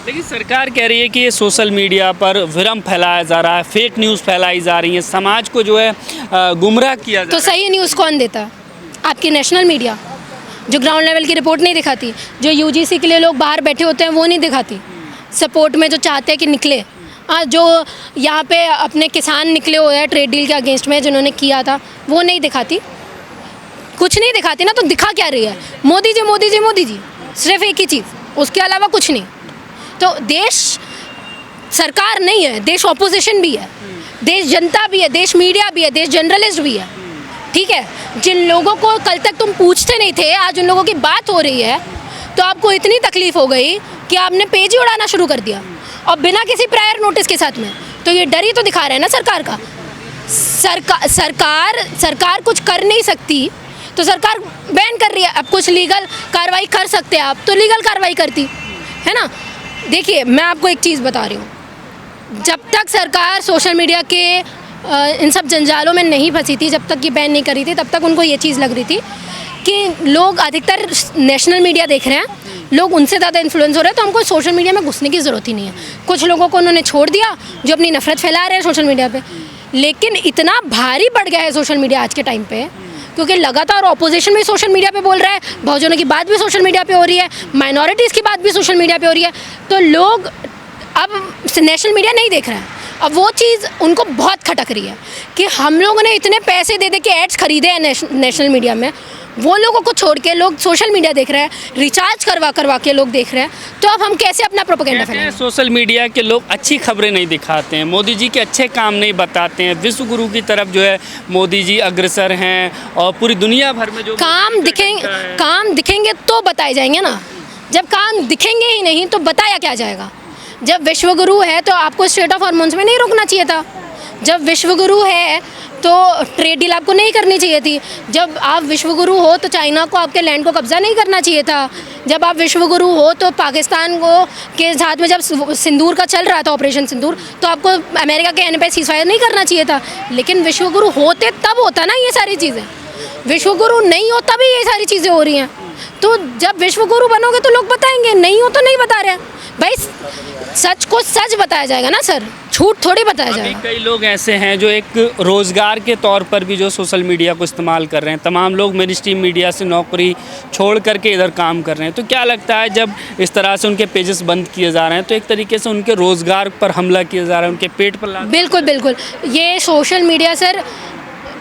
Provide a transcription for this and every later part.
लेकिन सरकार कह रही है कि ये सोशल मीडिया पर भ्रम फैलाया जा रहा है, फेक न्यूज़ फैलाई जा रही है, समाज को जो है गुमराह किया जा तो रहा है। सही न्यूज़ कौन देता है? आपकी नेशनल मीडिया, जो ग्राउंड लेवल की रिपोर्ट नहीं दिखाती, जो यूजीसी के लिए लोग बाहर बैठे होते हैं वो नहीं दिखाती, सपोर्ट में जो चाहते हैं कि निकले। जो यहाँ पे अपने किसान निकले हुए हैं ट्रेड डील के अगेंस्ट में जिन्होंने किया था, वो नहीं दिखाती, कुछ नहीं दिखाती ना। तो दिखा क्या रही है? मोदी जी मोदी जी मोदी जी, सिर्फ एक ही चीज़, उसके अलावा कुछ नहीं। तो देश सरकार नहीं है, देश ऑपोजिशन भी है, देश जनता भी है, देश मीडिया भी है, देश जर्नलिस्ट भी है। ठीक है, जिन लोगों को कल तक तुम पूछते नहीं थे, आज उन लोगों की बात हो रही है, तो आपको इतनी तकलीफ हो गई कि आपने पेज ही उड़ाना शुरू कर दिया, और बिना किसी प्रायर नोटिस के साथ में। तो ये डर ही तो दिखा रहा है ना सरकार का। सरकार कुछ कर नहीं सकती, तो सरकार बैन कर रही है। अब कुछ लीगल कार्रवाई कर सकते हैं आप, तो लीगल कार्रवाई करती है ना। देखिए, मैं आपको एक चीज़ बता रही हूँ, जब तक सरकार सोशल मीडिया के इन सब जंजालों में नहीं फंसी थी, जब तक ये बैन नहीं करी थी, तब तक उनको ये चीज़ लग रही थी कि लोग अधिकतर नेशनल मीडिया देख रहे हैं, लोग उनसे ज़्यादा इन्फ्लुएंस हो रहे हैं, तो हमको सोशल मीडिया में घुसने की ज़रूरत ही नहीं है। कुछ लोगों को उन्होंने छोड़ दिया जो अपनी नफरत फैला रहे हैं सोशल मीडिया पे। लेकिन इतना भारी बढ़ गया है सोशल मीडिया आज के टाइम पे, क्योंकि लगातार ऑपोजिशन भी सोशल मीडिया पे बोल रहा है, बहुजनों की बात भी सोशल मीडिया पे हो रही है, माइनॉरिटीज़ की बात भी सोशल मीडिया पे हो रही है। तो लोग अब नेशनल मीडिया नहीं देख रहे हैं। अब वो चीज़ उनको बहुत खटक रही है कि हम लोगों ने इतने पैसे दे के एड्स खरीदे हैं नेशनल मीडिया में, वो लोगों को छोड़ के लोग सोशल मीडिया देख रहे हैं, रिचार्ज करवा के लोग देख रहे हैं। तो अब हम कैसे अपना प्रोपेगेंडा कहते हैं फैलाएं? सोशल मीडिया के लोग अच्छी खबरें नहीं दिखाते हैं, मोदी जी के अच्छे काम नहीं बताते हैं, विश्व गुरु की तरफ जो है मोदी जी अग्रसर हैं, और पूरी दुनिया भर में जो काम दिखेंगे तो बताए जाएंगे ना। जब काम दिखेंगे ही नहीं तो बताया क्या जाएगा? जब विश्वगुरु है तो आपको स्टेट ऑफ हार्मोन्स में नहीं रुकना चाहिए था। जब विश्वगुरु है तो ट्रेड डील आपको नहीं करनी चाहिए थी। जब आप विश्वगुरु हो तो चाइना को आपके लैंड को कब्जा नहीं करना चाहिए था। जब आप विश्वगुरु हो तो पाकिस्तान को के साथ में जब सिंदूर का चल रहा था ऑपरेशन सिंदूर, तो आपको अमेरिका के कहने पे सीज़फायर नहीं करना चाहिए था। लेकिन विश्वगुरु होते तब होता ना ये सारी चीज़ें। विश्वगुरु नहीं हो तभी ये सारी चीज़ें हो रही हैं। तो जब विश्वगुरु बनोगे तो लोग बताएंगे, नहीं हो तो नहीं बता रहे हैं। भाई सच को सच बताया जाएगा ना सर, झूठ थोड़ी बताया जाएगा। कई लोग ऐसे हैं जो एक रोज़गार के तौर पर भी जो सोशल मीडिया को इस्तेमाल कर रहे हैं। तमाम लोग मेन स्ट्रीम मीडिया से नौकरी छोड़ करके इधर काम कर रहे हैं। तो क्या लगता है जब इस तरह से उनके पेजेस बंद किए जा रहे हैं तो एक तरीके से उनके रोज़गार पर हमला किया जा रहा है, उनके पेट पर लात? बिल्कुल बिल्कुल, ये सोशल मीडिया सर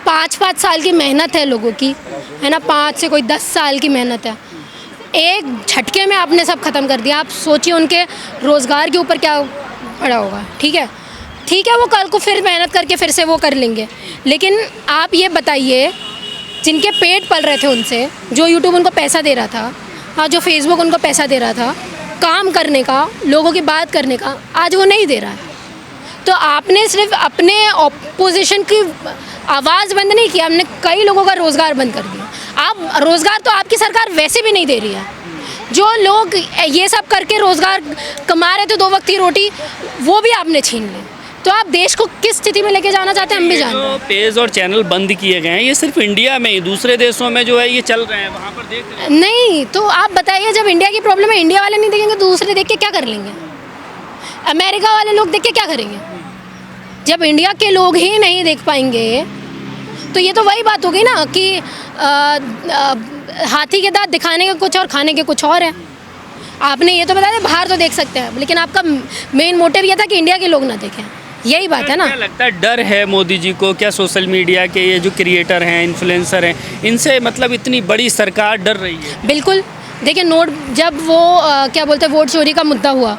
5-5 साल की मेहनत है लोगों की, है ना, 5 से कोई 10 साल की मेहनत है। एक झटके में आपने सब ख़त्म कर दिया। आप सोचिए उनके रोज़गार के ऊपर क्या पड़ा होगा। ठीक है, वो कल को फिर मेहनत करके फिर से वो कर लेंगे। लेकिन आप ये बताइए, जिनके पेट पल रहे थे उनसे, जो यूट्यूब उनको पैसा दे रहा था, हाँ, जो फेसबुक उनको पैसा दे रहा था काम करने का, लोगों की बात करने का, आज वो नहीं दे रहा है। तो आपने सिर्फ अपने ऑपोजिशन की आवाज़ बंद नहीं किया, हमने कई लोगों का रोज़गार बंद कर दिया। आप रोज़गार तो आपकी सरकार वैसे भी नहीं दे रही है। जो लोग ये सब करके रोज़गार कमा रहे थे 2 वक्त की रोटी, वो भी आपने छीन ली। तो आप देश को किस स्थिति में लेके जाना चाहते हैं हम भी जानते हैं। पेज और चैनल बंद किए गए हैं, ये सिर्फ इंडिया में ही, दूसरे देशों में जो है ये चल रहे हैं, वहाँ पर देख रहे हैं। नहीं, तो आप बताइए, जब इंडिया की प्रॉब्लम है, इंडिया वाले नहीं देखेंगे तो दूसरे देख के क्या कर लेंगे? अमेरिका वाले लोग देख के क्या करेंगे? जब इंडिया के लोग ही नहीं देख पाएंगे तो ये तो वही बात होगी ना कि हाथी के दांत दिखाने के कुछ और खाने के कुछ और है। आपने ये तो बताया बाहर तो देख सकते हैं, लेकिन आपका मेन मोटिव ये था कि इंडिया के लोग ना देखें। यही बात है ना। क्या लगता है, डर है मोदी जी को? क्या सोशल मीडिया के ये जो क्रिएटर हैं, इन्फ्लुएंसर हैं, इनसे मतलब इतनी बड़ी सरकार डर रही है? बिल्कुल। देखिए, जब वो क्या बोलते हैं, वोट चोरी का मुद्दा हुआ,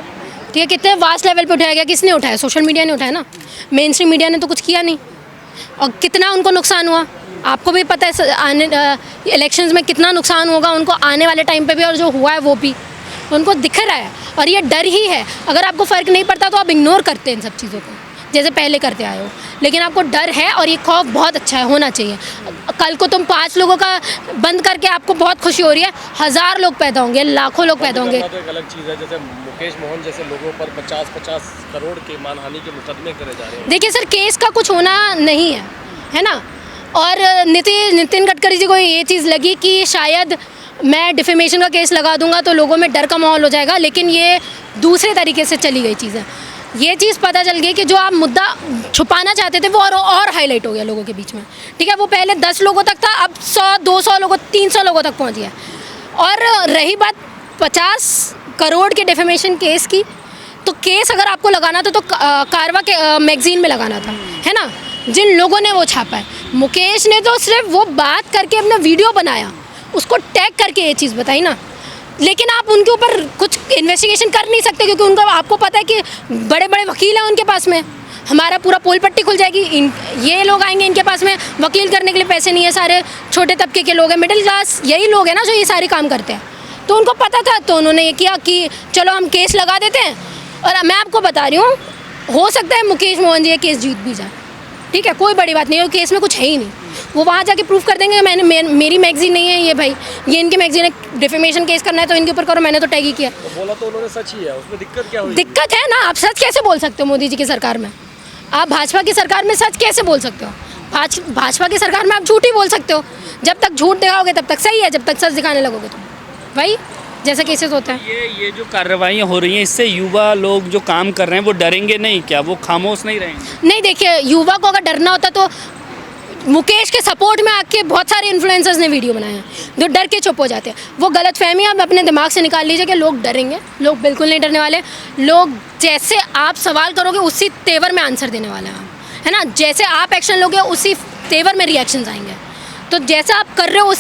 ठीक है, कितने वास्ट लेवल पे उठाया गया? किसने उठाया? सोशल मीडिया ने उठाया ना। मेन स्ट्रीम मीडिया ने तो कुछ किया नहीं। और कितना उनको नुकसान हुआ आपको भी पता है। इलेक्शंस में कितना नुकसान होगा उनको आने वाले टाइम पे भी, और जो हुआ है वो भी उनको दिख रहा है। और ये डर ही है। अगर आपको फ़र्क नहीं पड़ता तो आप इग्नोर करते हैं इन सब चीज़ों को, जैसे पहले करते आए हो। लेकिन आपको डर है, और ये खौफ बहुत अच्छा है, होना चाहिए। कल को तुम 5 लोगों का बंद करके आपको बहुत खुशी हो रही है, 1000 लोग पैदा होंगे, लाखों लोग पैदा होंगे। तो एक अलग चीज़ है, जैसे मुकेश मोहन जैसे लोगों पर 50-50 करोड़ के मानहानि के मुकदमे करे जा रहे हैं। देखिए सर, केस का कुछ होना नहीं है ना। और नितिन गडकरी जी को ये चीज़ लगी कि शायद मैं डिफेमेशन का केस लगा दूंगा तो लोगों में डर का माहौल हो जाएगा, लेकिन ये दूसरे तरीके से चली गई चीज़ें। ये चीज़ पता चल गई कि जो आप मुद्दा छुपाना चाहते थे वो और हाईलाइट हो गया लोगों के बीच में, ठीक है। वो पहले 10 लोगों तक था, अब 100-200 लोगों 300 लोगों तक पहुंच गया। और रही बात 50 करोड़ के डिफेमेशन केस की, तो केस अगर आपको लगाना था तो कारवा के मैगजीन में लगाना था, है ना। जिन लोगों ने वो छापा है, मुकेश ने तो सिर्फ वो बात करके अपना वीडियो बनाया, उसको टैग करके ये चीज़ बताई ना। लेकिन आप उनके ऊपर कुछ इन्वेस्टिगेशन कर नहीं सकते, क्योंकि उनका आपको पता है कि बड़े बड़े वकील हैं उनके पास में। हमारा पूरा पोल पट्टी खुल जाएगी, ये लोग आएंगे, इनके पास में वकील करने के लिए पैसे नहीं है, सारे छोटे तबके के लोग हैं, मिडिल क्लास यही लोग हैं ना जो ये सारे काम करते हैं। तो उनको पता था, तो उन्होंने ये किया कि चलो हम केस लगा देते हैं। और मैं आपको बता रही हूँ, हो सकता है मुकेश मोहन जी ये केस जीत भी जाए, ठीक है, कोई बड़ी बात नहीं है, केस में कुछ है ही नहीं। वो वहाँ जाके प्रूफ कर देंगे मेरी मैगजीन नहीं है ये, भाई ये इनकी मैगजीन है, डिफेमेशन केस करना है तो इनके ऊपर करो, मैंने तो टैग ही किया। तो बोला तो उन्होंने सच ही है, उसमें दिक्कत क्या हुई? दिक्कत है ना, आप सच कैसे बोल सकते हो मोदी जी की सरकार में? आप भाजपा की सरकार में सच कैसे बोल सकते हो? भाजपा की सरकार में आप झूठ ही बोल सकते हो। जब तक झूठ दिखाओगे तब तक सही है, जब तक सच दिखाने लगोगे तो भाई जैसा केसेस होता है। ये जो कार्रवाइयाँ हो रही हैं, इससे युवा लोग जो काम कर रहे हैं वो डरेंगे नहीं क्या? वो खामोश नहीं रहेंगे? नहीं, देखिए, युवा को अगर डरना होता तो मुकेश के सपोर्ट में आके बहुत सारे इन्फ्लुएंसर्स ने वीडियो बनाए हैं जो डर के चुप हो जाते हैं। वो गलतफहमी आप अपने दिमाग से निकाल लीजिए कि लोग डरेंगे। लोग बिल्कुल नहीं डरने वाले। लोग जैसे आप सवाल करोगे उसी तेवर में आंसर देने वाले हैं, है ना। जैसे आप एक्शन लोगे उसी तेवर में रिएक्शंस आएंगे। तो जैसा आप कर रहे हो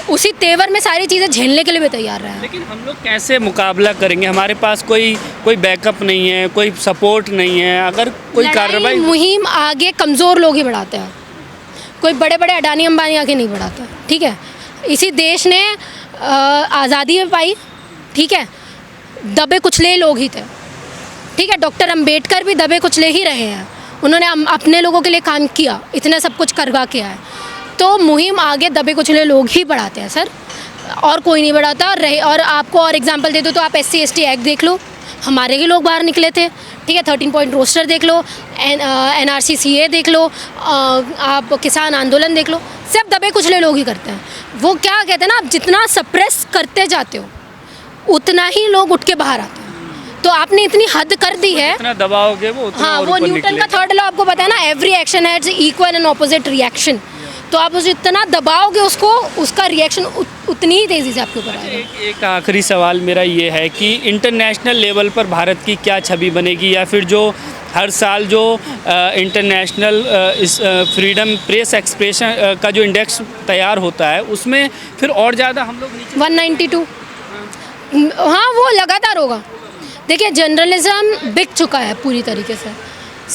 उसी तेवर में सारी चीज़ें झेलने के लिए भी तैयार रहे हैं। लेकिन हम लोग कैसे मुकाबला करेंगे? हमारे पास कोई बैकअप नहीं है, कोई सपोर्ट नहीं है। अगर कोई कार्रवाई मुहिम आगे कमज़ोर लोग ही बढ़ाते हैं, कोई बड़े बड़े अडानी अंबानी आगे नहीं बढ़ाता, ठीक है। इसी देश ने आज़ादी में पाई, ठीक है, दबे कुचले लोग ही थे, ठीक है। डॉक्टर अंबेडकर भी दबे कुचले ही रहे हैं, उन्होंने अपने लोगों के लिए काम किया, इतना सब कुछ करवा के आए। तो मुहिम आगे दबे कुचले लोग ही बढ़ाते हैं सर, और कोई नहीं बढ़ाता। और आपको और एग्जांपल दे दूँ तो आप SC/ST एक्ट देख लो, हमारे ही लोग बाहर निकले थे, ठीक है। 13 पॉइंट रोस्टर देख लो, NRC CA देख लो, आप किसान आंदोलन देख लो, सब दबे कुचले लोग ही करते हैं। वो क्या कहते हैं ना, आप जितना सप्रेस करते जाते हो उतना ही लोग उठ के बाहर आते हैं। तो आपने इतनी हद कर दी है, इतना दबाओगे वो उतना हाँ, और वो ऊपर न्यूटन का निकलेगा। 3rd लॉ आपको पता है ना, every action has equal and opposite reaction. तो आप उसे इतना दबाओगे उसको, उसका रिएक्शन उतनी ही तेज़ी से आपके ऊपर आएगा। एक आखिरी सवाल मेरा ये है कि इंटरनेशनल लेवल पर भारत की क्या छवि बनेगी, या फिर जो हर साल जो इंटरनेशनल फ्रीडम प्रेस एक्सप्रेशन का जो इंडेक्स तैयार होता है उसमें फिर और ज़्यादा हम लोग नीचे 192, हाँ, वो लगातार होगा। देखिए, जर्नलिज्म बिक चुका है पूरी तरीके से,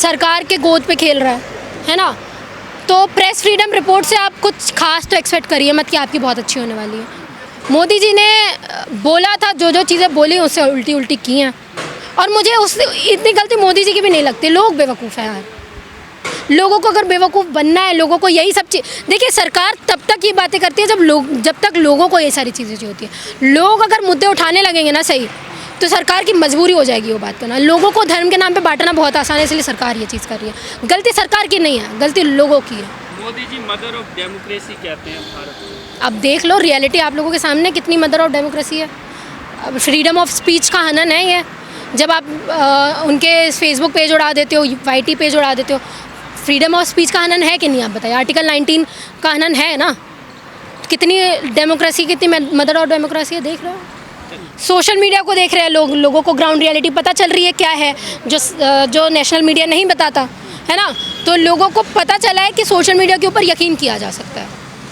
सरकार के गोद पे खेल रहा है ना। तो प्रेस फ्रीडम रिपोर्ट से आप कुछ खास तो एक्सपेक्ट करिए मत कि आपकी बहुत अच्छी होने वाली है। मोदी जी ने बोला था, जो चीज़ें बोली उससे उल्टी की हैं, और मुझे उससे इतनी गलती मोदी जी की भी नहीं लगती। लोग बेवकूफ़ हैं यार, लोगों को अगर बेवकूफ़ बनना है, लोगों को यही सब चीज़, देखिए, सरकार तब तक ये बातें करती है जब तक लोगों को ये सारी चीज़ें होती है। लोग अगर मुद्दे उठाने लगेंगे ना सही, तो सरकार की मजबूरी हो जाएगी वो बात करना। लोगों को धर्म के नाम पे बांटना बहुत आसान है, इसलिए सरकार ये चीज़ कर रही है। गलती सरकार की नहीं है, गलती लोगों की है। Modi ji mother of democracy कहते हैं भारत को। अब देख लो, रियलिटी आप लोगों के सामने कितनी मदर ऑफ डेमोक्रेसी है। अब फ्रीडम ऑफ स्पीच का हनन है ये। जब आप उनके फेसबुक पेज उड़ा देते हो, YT पेज उड़ा देते हो, फ्रीडम ऑफ स्पीच का हनन है कि नहीं? आप बताइए, आर्टिकल 19 का हनन है ना। कितनी डेमोक्रेसी, कितनी मदर ऑफ डेमोक्रेसी है, देख रहे हो। सोशल मीडिया को देख रहे हैं लोगों को ग्राउंड रियलिटी पता चल रही है क्या है, जो नेशनल मीडिया नहीं बताता, है ना। तो लोगों को पता चला है कि सोशल मीडिया के ऊपर यकीन किया जा सकता है।